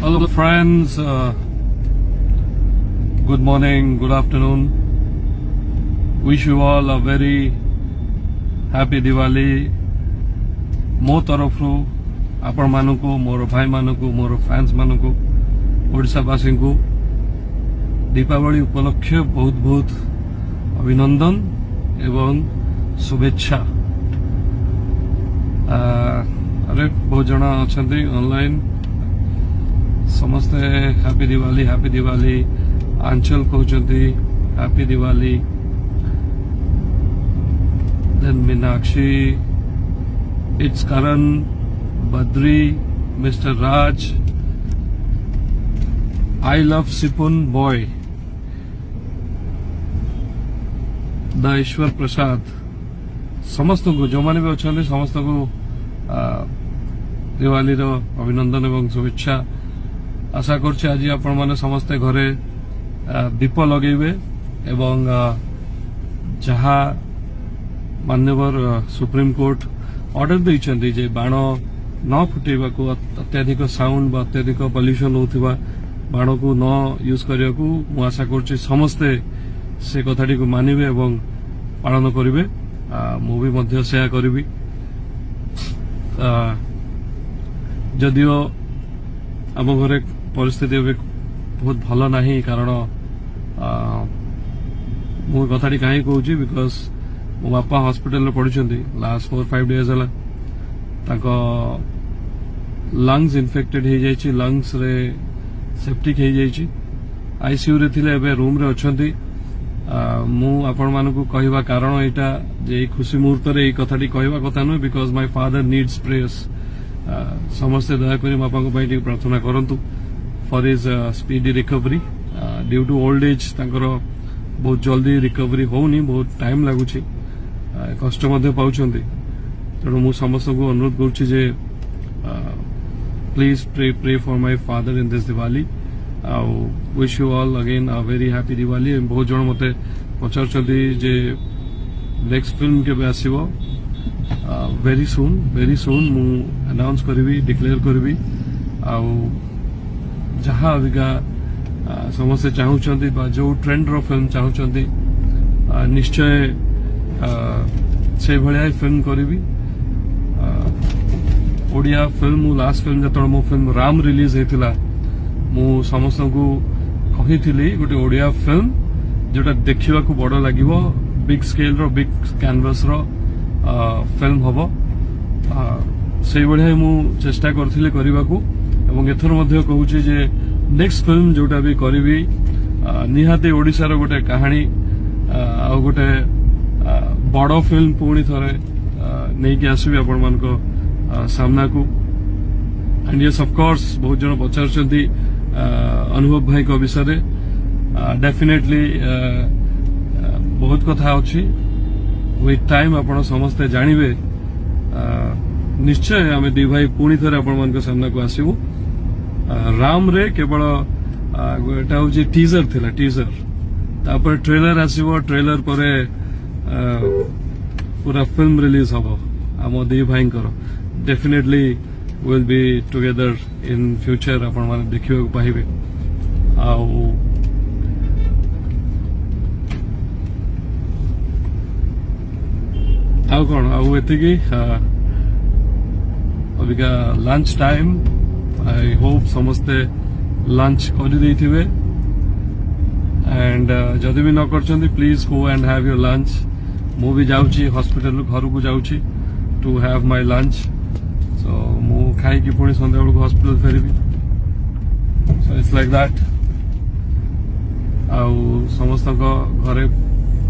Hello friends, good morning, good afternoon. Wish you all a very happy Diwali. मो तरफ आपण मानक मोर भाई मानक मोर फैंस मानक ओडिशावासी को दीपावली उपलक्षे बहुत बहुत अभिनंदन एवं शुभेच्छा। अरे बहुत जन अच्छा ऑनलाइन समस्ते हैप्पी दिवाली आंचल कहते happy Diwali, then Meenakshi, it's Karan, Badri, mister Raj, I love Sipun boy, the Ishwar Prasad, समस्त को जो मैंने भी अच्छा समस्त को दिवाली अभिनंदन एवं शुभेच्छा। आशा करछि आज आपण माने समस्ते घरे दीप लगेबे एवं जहा मान्यवर सुप्रीम कोर्ट ऑर्डर दैछन्ती जे बाण न फुटेबा को अत्यधिक साउंड बा अत्यधिक पॉल्यूशन होथिबा बाण को न यूज करिया को मु आशा करछि समस्ते से कथाटी को मानिबे एवं पालन करिवे। मु भी मध्य सेया करिवि। जदियो आम घरे परिस्थिति बहुत भल नहीं, कारण मु कथाटी कहीं कहूँ बिकज मो बापा हॉस्पिटल पड़ुछंती लास्ट 4-5 डेज है। लंग्स इन्फेक्टेड हो जाइए, लंग्स रे सेप्टिक हो जाइए, आईसीयू रे थिले एबे रूम रे अछंती। मु आपण मानकु कहवा कारण एटा जे खुशी मुहूर्त रे ए कथाटी कहवा कथा न, because my father needs prayers. समस्ते दयाकोरी बापा को टिके प्रार्थना करंतु for his speedy recovery. Due to old age तांकर बहुत जल्दी रिकवरी होनी, बहुत टाइम लागुछि, कष्ट मध्य पाउछंती। तेणु मु समस्त को अनुरोध करुछि जे please pray for my father in this Diwali. Wish you all again a very happy Diwali. बहुत जन मते पचारछंती जे नेक्स्ट फिल्म केबे आसीबो। वेरी सुन मु अनाउंस करबी, डिक्लेयर करबी। जहाँ अबिका समस्ते चाहूचंती बा जो ट्रेंड रो फिल्म चाहूचंती निश्चय से भलिया फिल्म करबी। ओडिया फिल्म लास्ट फिल्म जत मो फिल्म राम रिलीज हेतिला, मु समस्त को कहिथिली गोटे ओडिया फिल्म जोटा देखिबा को बड़ लागिवो, बिग स्केल रो बिग कैनवास रो फिल्म हबो। से भलिया मु चेष्टा करथिले करबा को एवं एथर मध्य कहूची जे नेक्स्ट फिल्म जोटा भी करिवि निहाते ओडिसा रो गोटे कहानी आ गोटे बड़ फिल्म पुणी थरे नहीं कि आसबि आपण मानको सामना को। एंड यस ऑफ कोर्स बहुत जन पचारछंती अनुभव भाई को विषय रे। डेफिनेटली बहुत कथा अछि, विथ टाइम आपण समस्ते जानिबे। निश्चय आमे दी भाई पुणी थरे आपण मानको सामना को आसीबु। राम रे केवल एटा होची टीजर थिला, टीजर तापर ट्रेलर आसीबो, ट्रेलर परे पूरा फिल्म रिलीज हबो आम दी भाई कर। Definitely will be together in future, आपण माने देखिबा को पाइबे। आउ कोन आउ एतिकी अबिका लंच टाइम। आई होप समस्ते लंच कर देथिबे एंड जदि भी न करछंती please go and have your lunch. मु भी जाउची हॉस्पिटल घर को जाउची to have my lunch. So मु खाई कि पुणी संध्या बेलू हॉस्पिटल फेरबी। So it's like that. आउ समस्त घरे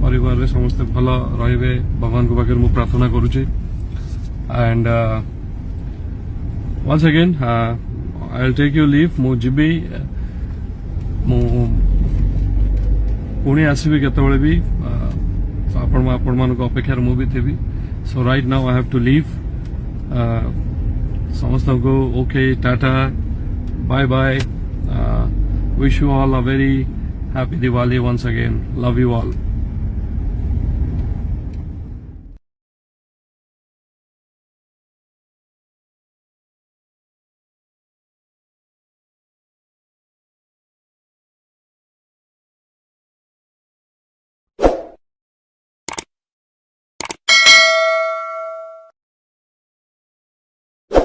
परिवार रे समस्ते भल रहिबे भगवान को पाखे मु प्रार्थना करूची। And once again I'll take your leave। मु जिबी मु पुणी आसबि केतबेले भी आपण मानक अपेक्षार मु भी थेबी। So right now I have to leave. समस्त को okay, tata, bye bye. Wish you all a very happy Diwali once again। Love you all.